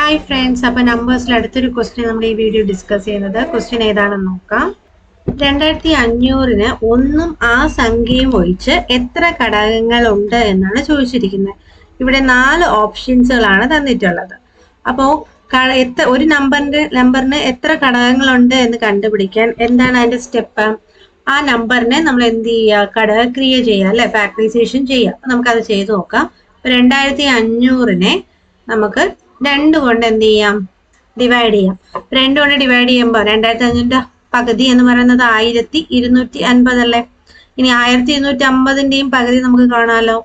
Hi friends, അപ്പോൾ നമ്പേഴ്സിൽ അടുത്തൊരു question നമ്മൾ ഈ വീഡിയോ ഡിസ്കസ് ചെയ്യുന്നത്. ക്വസ്റ്റ്യൻ ഏതാണെന്ന് നോക്കാം. 2500-ന് ഒന്നും ആ സംഖ്യയും ഒഴിച്ച് എത്ര ഘടകങ്ങൾ ഉണ്ട് എന്നാണ് ചോദിച്ചിരിക്കുന്നത്. ഇവിടെ 4 ഓപ്ഷൻസുകളാണ് തന്നിട്ടുള്ളത്. അപ്പോൾ ഒരു നമ്പറിന് എത്ര ഘടകങ്ങളുണ്ട് എന്ന് കണ്ടുപിടിക്കാൻ എന്താണ് അതിന്റെ സ്റ്റെപ്പ്? ആ നമ്പറിനെ നമ്മൾ എന്ത് ചെയ്യുക? ഘടകക്രിയ ചെയ്യുക, അല്ലെ, ഫാക്ടറൈസേഷൻ ചെയ്യുക. അപ്പൊ നമുക്കത് ചെയ്ത് നോക്കാം. 2500-നെ നമുക്ക് 2 കൊണ്ട് എന്ത് ചെയ്യാം? ഡിവൈഡ് ചെയ്യാം. 2 കൊണ്ട് ഡിവൈഡ് ചെയ്യുമ്പോൾ 2500-ന്റെ പകുതി എന്ന് പറയുന്നത് 1250 അല്ലേ? ഇനി 1250-ന്റെയും പകുതി നമുക്ക് കാണാമല്ലോ.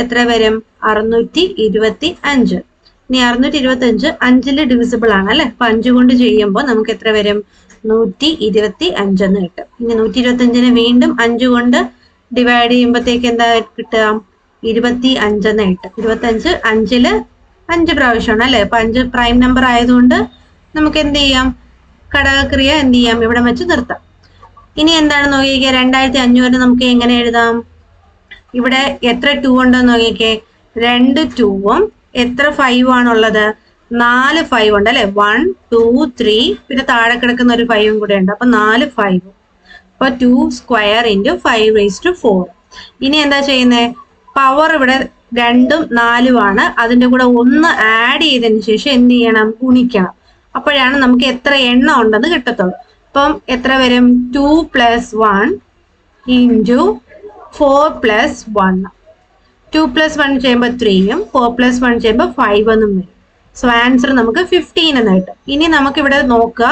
എത്ര വരും? 625. ഇനി 625 5-ല് ഡിവിസിബിൾ ആണ്, അല്ലെ? അപ്പൊ 5 കൊണ്ട് ചെയ്യുമ്പോൾ നമുക്ക് എത്ര വരും? 125 എന്ന് കിട്ടും. ഇനി 125-നെ വീണ്ടും 5 കൊണ്ട് ഡിവൈഡ് ചെയ്യുമ്പോഴത്തേക്ക് എന്താ കിട്ടുക? 25 എന്ന് കിട്ടും. 25 5-ല് 5 പ്രാവശ്യമാണ്, അല്ലെ? അപ്പൊ 5 പ്രൈം നമ്പർ ആയതുകൊണ്ട് നമുക്ക് എന്ത് ചെയ്യാം? ഘടകക്രിയ എന്ത് ചെയ്യാം? ഇവിടെ വെച്ച് നിർത്താം. ഇനി എന്താണ് നോക്കിക്കേ, 2500 നമുക്ക് എങ്ങനെ എഴുതാം? ഇവിടെ എത്ര 2 ഉണ്ടെന്ന് നോക്കിക്കേ. 2 2-ഉം എത്ര 5 ആണുള്ളത്? 4 5 ഉണ്ട്, അല്ലെ? 1 2 3 പിന്നെ താഴെ കിടക്കുന്ന ഒരു 5-ഉം കൂടെ ഉണ്ട്. അപ്പൊ 4 5. അപ്പൊ 2 സ്ക്വയർ ഇൻറ്റു 5⁴. ഇനി എന്താ ചെയ്യുന്നത്? പവർ ഇവിടെ 2ഉം 4ഉം ആണ്. അതിന്റെ കൂടെ 1 ആഡ് ചെയ്തതിന് ശേഷം എന്ത് ചെയ്യണം? ഗുണിക്കണം. അപ്പോഴാണ് നമുക്ക് എത്ര എണ്ണം ഉണ്ടെന്ന് കിട്ടത്തുള്ളൂ. അപ്പം എത്ര വരും? 2 + 1 ഇൻറ്റു 4 + 1. 2 + 1 ചെയ്യുമ്പോൾ 3-ഉം 4 + 1 ചെയ്യുമ്പോൾ 5 എന്നും വരും. സോ ആൻസർ നമുക്ക് 15 എന്ന് കിട്ടും. ഇനി നമുക്ക് ഇവിടെ നോക്കുക,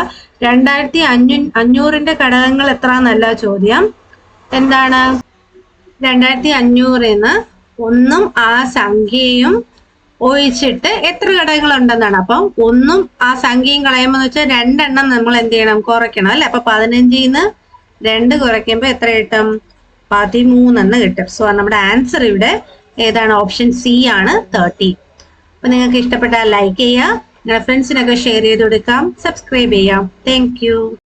2500-ന്റെ ഘടകങ്ങൾ എത്ര എന്നല്ല ചോദ്യം. എന്താണ്? 2500-ന് ഒന്നും ആ സംഖ്യയും ഒഴിച്ചിട്ട് എത്ര ഘടകങ്ങൾ ഉണ്ടെന്നാണ്. അപ്പം ഒന്നും ആ സംഖ്യയും കളയുമ്പോൾ വെച്ചാൽ 2 എണ്ണം നമ്മൾ എന്ത് ചെയ്യണം? കുറയ്ക്കണം, അല്ലെ? അപ്പൊ 15-ന് 2 കുറയ്ക്കുമ്പോൾ എത്ര കിട്ടും? 13 എന്ന് കിട്ടും. സോ നമ്മുടെ ആൻസർ ഇവിടെ ഏതാണ്? ഓപ്ഷൻ സി ആണ്, 30. അപ്പൊ നിങ്ങൾക്ക് ഇഷ്ടപ്പെട്ടാൽ ലൈക്ക് ചെയ്യുക, നിങ്ങളുടെ ഫ്രണ്ട്സിനൊക്കെ ഷെയർ ചെയ്ത് കൊടുക്കാം, സബ്സ്ക്രൈബ് ചെയ്യാം. താങ്ക്